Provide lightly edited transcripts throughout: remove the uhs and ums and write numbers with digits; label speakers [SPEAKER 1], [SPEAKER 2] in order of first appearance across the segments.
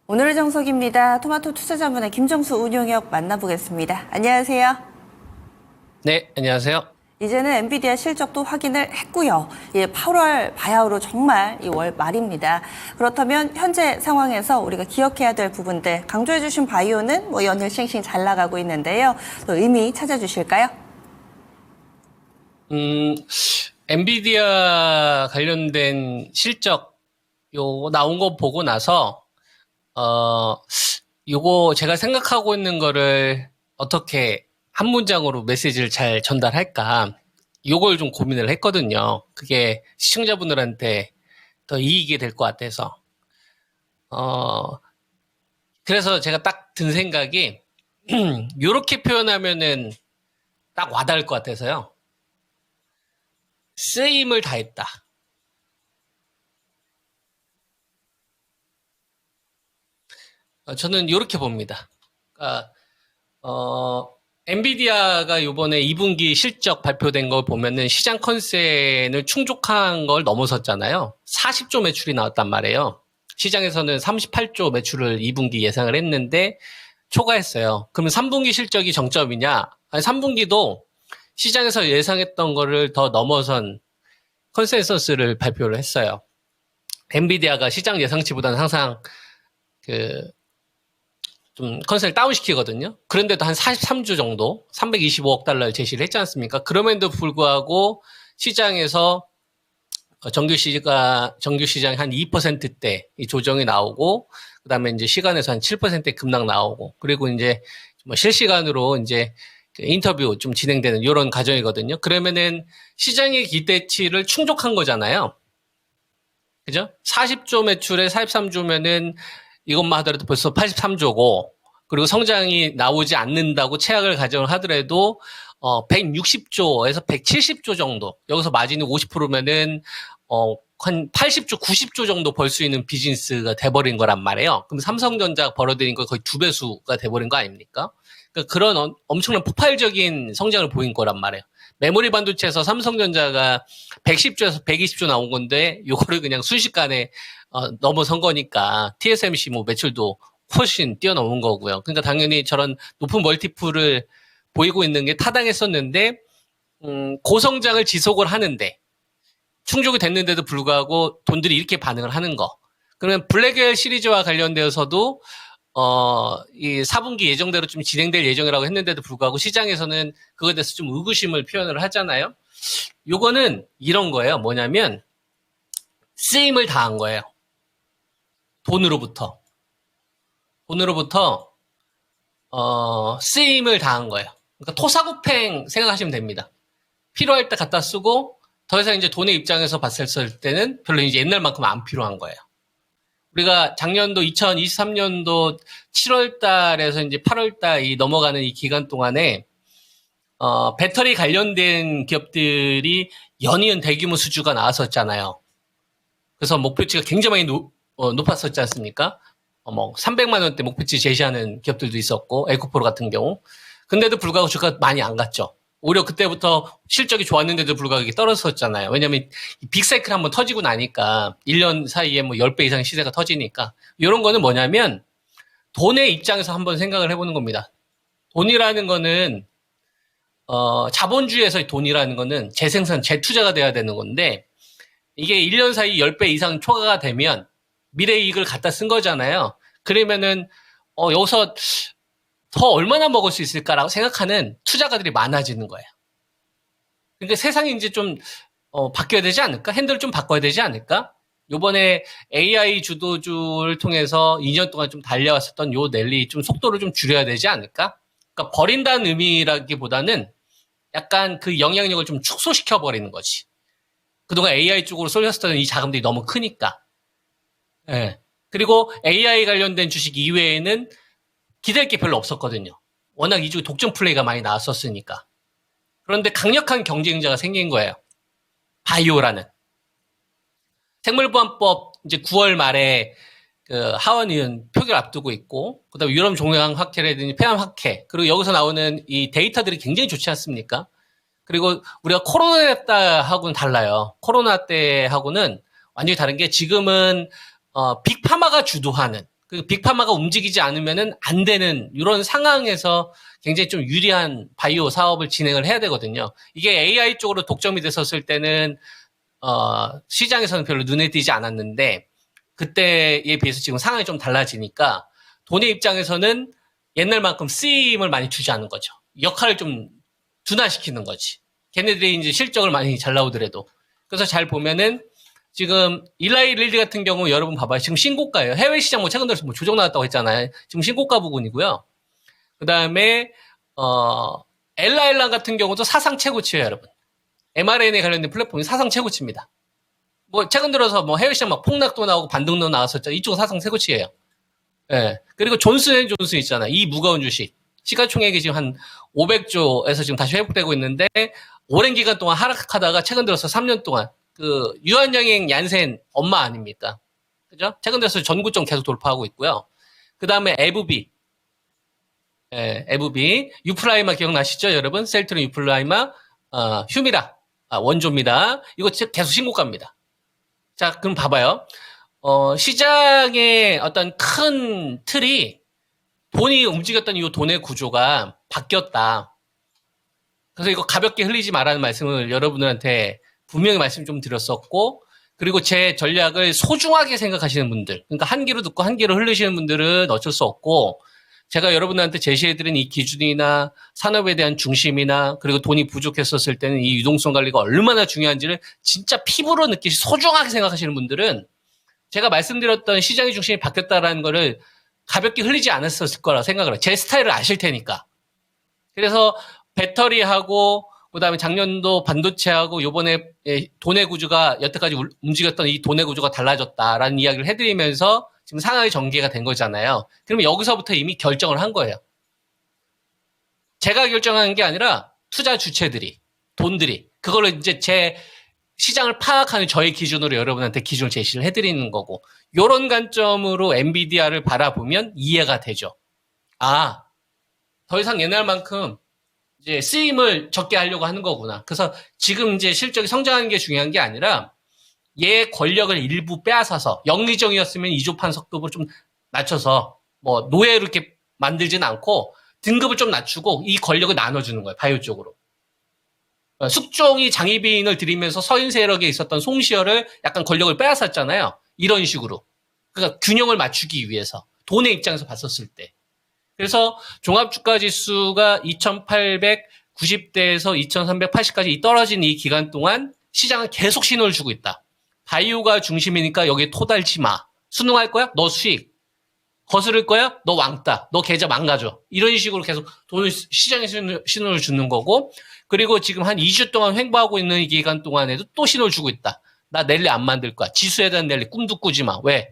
[SPEAKER 1] 오늘의 정석입니다. 토마토 투자자문의 김정수 운용역 만나보겠습니다. 안녕하세요.
[SPEAKER 2] 네, 안녕하세요.
[SPEAKER 1] 이제는 엔비디아 실적도 확인을 했고요. 8월 바야흐로 정말 이 월 말입니다. 그렇다면 현재 상황에서 우리가 기억해야 될 부분들 강조해 주신 바이오는 연일 싱싱 잘 나가고 있는데요. 또 의미 찾아주실까요?
[SPEAKER 2] 엔비디아 관련된 실적 나온 거 보고 나서 요거 제가 생각하고 있는 거를 어떻게 한 문장으로 메시지를 잘 전달할까, 요걸 좀 고민을 했거든요. 그게 시청자분들한테 더 이익이 될 것 같아서. 그래서 제가 딱 든 생각이, 요렇게 표현하면은 딱 와닿을 것 같아서요. 쓰임을 다했다. 저는 요렇게 봅니다. 그러니까 엔비디아가 이번에 2분기 실적 발표된 걸 보면은 시장 컨센을 충족한 걸 넘어섰잖아요. 40조 매출이 나왔단 말이에요. 시장에서는 38조 매출을 2분기 예상을 했는데 초과했어요. 그러면 3분기 실적이 정점이냐? 아니, 3분기도 시장에서 예상했던 거를 더 넘어선 컨센서스를 발표를 했어요. 엔비디아가 시장 예상치보다는 항상 좀 컨센을 다운시키거든요. 그런데도 한 43주 정도, 325억 달러를 제시를 했지 않습니까? 그럼에도 불구하고 시장에서 정규 시장이 한 2%대 조정이 나오고, 그 다음에 이제 시간에서 한 7% 급락 나오고, 그리고 이제 실시간으로 이제 인터뷰 좀 진행되는 이런 과정이거든요. 그러면은 시장의 기대치를 충족한 거잖아요. 그죠? 40조 매출에 43조면은 이것만 하더라도 벌써 83조고, 그리고 성장이 나오지 않는다고 최악을 가정을 하더라도 160조에서 170조 정도, 여기서 마진이 50%면은 한 80조, 90조 정도 벌 수 있는 비즈니스가 돼버린 거란 말이에요. 그럼 삼성전자가 벌어들인 거 거의 2배수가 돼버린 거 아닙니까? 그러니까 그런 엄청난 폭발적인 성장을 보인 거란 말이에요. 메모리 반도체에서 삼성전자가 110조에서 120조 나온 건데, 요거를 그냥 순식간에 넘어선 거니까 TSMC 매출도 훨씬 뛰어넘은 거고요. 그러니까 당연히 저런 높은 멀티플을 보이고 있는 게 타당했었는데, 고성장을 지속을 하는데 충족이 됐는데도 불구하고 돈들이 이렇게 반응을 하는 거. 그러면 블랙웰 시리즈와 관련되어서도 이 4분기 예정대로 좀 진행될 예정이라고 했는데도 불구하고 시장에서는 그거에 대해서 좀 의구심을 표현을 하잖아요. 요거는 이런 거예요. 뭐냐면 쓰임을 다한 거예요. 돈으로부터 쓰임을 다한 거예요. 그러니까 토사구팽 생각하시면 됩니다. 필요할 때 갖다 쓰고 더 이상 이제 돈의 입장에서 봤을 때는 별로 이제 옛날만큼 안 필요한 거예요. 우리가 작년도 2023년도 7월 달에서 이제 8월 달이 넘어가는 이 기간 동안에 배터리 관련된 기업들이 연이은 대규모 수주가 나왔었잖아요. 그래서 목표치가 굉장히 많이 높았었지 않습니까? 300만 원대 목표치 제시하는 기업들도 있었고, 에코프로 같은 경우. 근데도 불구하고 주가가 많이 안 갔죠. 오히려 그때부터 실적이 좋았는데도 불구하고 이게 떨어졌었잖아요. 왜냐면 빅사이클 한번 터지고 나니까 1년 사이에 10배 이상 시세가 터지니까. 이런 거는 뭐냐면 돈의 입장에서 한번 생각을 해보는 겁니다. 돈이라는 거는 자본주의에서의 돈이라는 거는 재생산, 재투자가 돼야 되는 건데, 이게 1년 사이 10배 이상 초과가 되면 미래 이익을 갖다 쓴 거잖아요. 그러면은 여기서 더 얼마나 먹을 수 있을까라고 생각하는 투자가들이 많아지는 거예요. 그러니까 세상이 이제 좀 바뀌어야 되지 않을까? 핸들을 좀 바꿔야 되지 않을까? 요번에 AI 주도주를 통해서 2년 동안 좀 달려왔었던 요 랠리 좀 속도를 좀 줄여야 되지 않을까? 그러니까 버린다는 의미라기보다는 약간 그 영향력을 좀 축소시켜 버리는 거지. 그동안 AI 쪽으로 쏠렸었던 이 자금들이 너무 크니까. 예. 그리고 AI 관련된 주식 이외에는 기댈 게 별로 없었거든요. 워낙 이쪽에 독점 플레이가 많이 나왔었으니까. 그런데 강력한 경쟁자가 생긴 거예요. 바이오라는. 생물보안법 이제 9월 말에 그 하원의원 표결 앞두고 있고, 그다음에 유럽 종양 학회라든지 폐암 학회, 그리고 여기서 나오는 이 데이터들이 굉장히 좋지 않습니까? 그리고 우리가 코로나 때하고는 달라요. 코로나 때하고는 완전히 다른 게 지금은 빅파마가 주도하는, 그 빅파마가 움직이지 않으면은 안 되는 이런 상황에서 굉장히 좀 유리한 바이오 사업을 진행을 해야 되거든요. 이게 AI 쪽으로 독점이 됐었을 때는 시장에서는 별로 눈에 띄지 않았는데 그때에 비해서 지금 상황이 좀 달라지니까 돈의 입장에서는 옛날만큼 쓰임을 많이 주지 않는 거죠. 역할을 좀 둔화시키는 거지. 걔네들이 이제 실적을 많이 잘 나오더라도. 그래서 잘 보면은 지금 일라이 릴리 같은 경우 여러분 봐봐요. 지금 신고가예요. 해외 시장 뭐 최근 들어서 뭐 조정 나왔다고 했잖아요. 지금 신고가 부분이고요. 그 다음에 엘라엘란 같은 경우도 사상 최고치예요, 여러분. mRNA 관련된 플랫폼이 사상 최고치입니다. 뭐 최근 들어서 뭐 해외 시장 막 폭락도 나오고 반등도 나왔었죠. 이쪽은 사상 최고치예요. 예. 그리고 존슨앤존슨 있잖아. 이 무거운 주식. 시가총액이 지금 한 500조에서 지금 다시 회복되고 있는데 오랜 기간 동안 하락하다가 최근 들어서 3년 동안 그 유한양행 얀센 엄마 아닙니까? 그죠? 최근 들어서 전구점 계속 돌파하고 있고요. 그 다음에 에브비. 예, 에브비. 유플라이마 기억나시죠, 여러분? 셀트론 유플라이마, 휴미라. 원조입니다. 이거 계속 신고가입니다. 자, 그럼 봐봐요. 시장의 어떤 큰 틀이 돈이 움직였던 이 돈의 구조가 바뀌었다. 그래서 이거 가볍게 흘리지 말라는 말씀을 여러분들한테 분명히 말씀 좀 드렸었고, 그리고 제 전략을 소중하게 생각하시는 분들, 그러니까 한 귀로 듣고 한 귀로 흘리시는 분들은 어쩔 수 없고, 제가 여러분들한테 제시해드린 이 기준이나 산업에 대한 중심이나 그리고 돈이 부족했었을 때는 이 유동성 관리가 얼마나 중요한지를 진짜 피부로 느끼시 소중하게 생각하시는 분들은 제가 말씀드렸던 시장의 중심이 바뀌었다라는 거를 가볍게 흘리지 않았었을 거라 생각을 해요. 제 스타일을 아실 테니까. 그래서 배터리하고 그다음에 작년도 반도체하고 요번에 돈의 구조가 여태까지 움직였던 이 돈의 구조가 달라졌다라는 이야기를 해드리면서 지금 상황이 전개가 된 거잖아요. 그러면 여기서부터 이미 결정을 한 거예요. 제가 결정한 게 아니라 투자 주체들이, 돈들이 그걸로 이제 제 시장을 파악하는 저의 기준으로 여러분한테 기준을 제시를 해드리는 거고, 요런 관점으로 엔비디아를 바라보면 이해가 되죠. 아, 더 이상 옛날만큼 이제 쓰임을 적게 하려고 하는 거구나. 그래서 지금 이제 실적이 성장하는 게 중요한 게 아니라 얘의 권력을 일부 빼앗아서 영리정이었으면 이조판 석급으로 좀 낮춰서 뭐 노예로 이렇게 만들진 않고 등급을 좀 낮추고 이 권력을 나눠주는 거예요. 바이오 쪽으로. 숙종이 장희빈을 들이면서 서인 세력에 있었던 송시열을 약간 권력을 빼앗았잖아요. 이런 식으로. 그러니까 균형을 맞추기 위해서. 돈의 입장에서 봤었을 때. 그래서 종합주가지수가 2890대에서 2380까지 떨어진 이 기간 동안 시장은 계속 신호를 주고 있다. 바이오가 중심이니까 여기에 토달지 마. 순응할 거야? 너 수익. 거스를 거야? 너 왕따. 너 계좌 망가져. 이런 식으로 계속 돈을 시장에 신호를 주는 거고, 그리고 지금 한 2주 동안 횡보하고 있는 이 기간 동안에도 또 신호를 주고 있다. 나 랠리 안 만들 거야. 지수에 대한 랠리 꿈도 꾸지 마. 왜?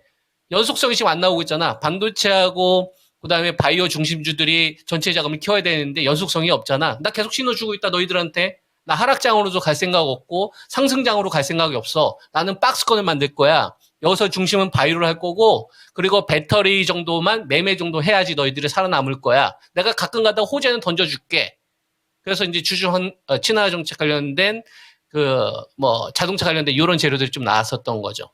[SPEAKER 2] 연속성이 지금 안 나오고 있잖아. 반도체하고 그다음에 바이오 중심주들이 전체 자금을 키워야 되는데 연속성이 없잖아. 나 계속 신호 주고 있다 너희들한테. 나 하락장으로도 갈 생각 없고 상승장으로 갈 생각이 없어. 나는 박스권을 만들 거야. 여기서 중심은 바이오를 할 거고, 그리고 배터리 정도만 매매 정도 해야지 너희들이 살아남을 거야. 내가 가끔가다 호재는 던져줄게. 그래서 이제 친화 정책 관련된 자동차 관련된 이런 재료들이 좀 나왔었던 거죠.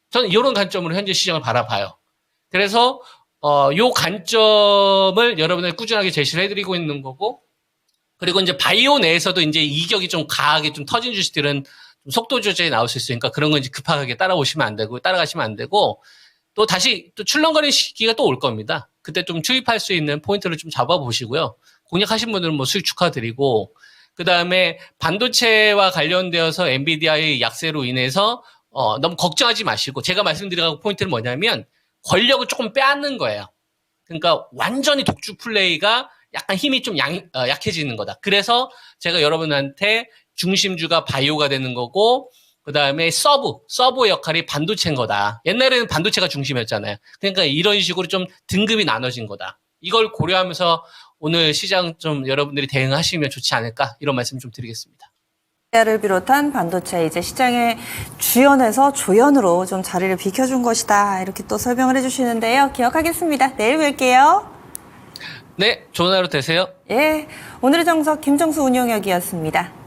[SPEAKER 2] 저는 이런 관점으로 현재 시장을 바라봐요. 그래서 요 관점을 여러분들 꾸준하게 제시를 해드리고 있는 거고, 그리고 이제 바이오 내에서도 이제 이격이 좀 강하게 좀 터진 주식들은 좀 속도 조절이 나올 수 있으니까 그런 건 이제 급하게 따라가시면 안 되고, 또 다시 또 출렁거리는 시기가 또 올 겁니다. 그때 좀 투입할 수 있는 포인트를 좀 잡아보시고요. 공략하신 분들은 뭐 수익 축하드리고, 그 다음에 반도체와 관련되어서 엔비디아의 약세로 인해서 너무 걱정하지 마시고, 제가 말씀드린 포인트는 뭐냐면 권력을 조금 빼앗는 거예요. 그러니까 완전히 독주 플레이가 약간 힘이 좀 약해지는 거다. 그래서 제가 여러분한테 중심주가 바이오가 되는 거고, 그 다음에 서브 역할이 반도체인 거다. 옛날에는 반도체가 중심이었잖아요. 그러니까 이런 식으로 좀 등급이 나눠진 거다. 이걸 고려하면서 오늘 시장 좀 여러분들이 대응하시면 좋지 않을까, 이런 말씀 좀 드리겠습니다.
[SPEAKER 1] 를 비롯한 반도체 이제 시장의 주연에서 조연으로 좀 자리를 비켜준 것이다. 이렇게 또 설명을 해주시는데요. 기억하겠습니다. 내일 뵐게요.
[SPEAKER 2] 네, 좋은 하루 되세요.
[SPEAKER 1] 예, 오늘의 정석 김정수 운용역이었습니다.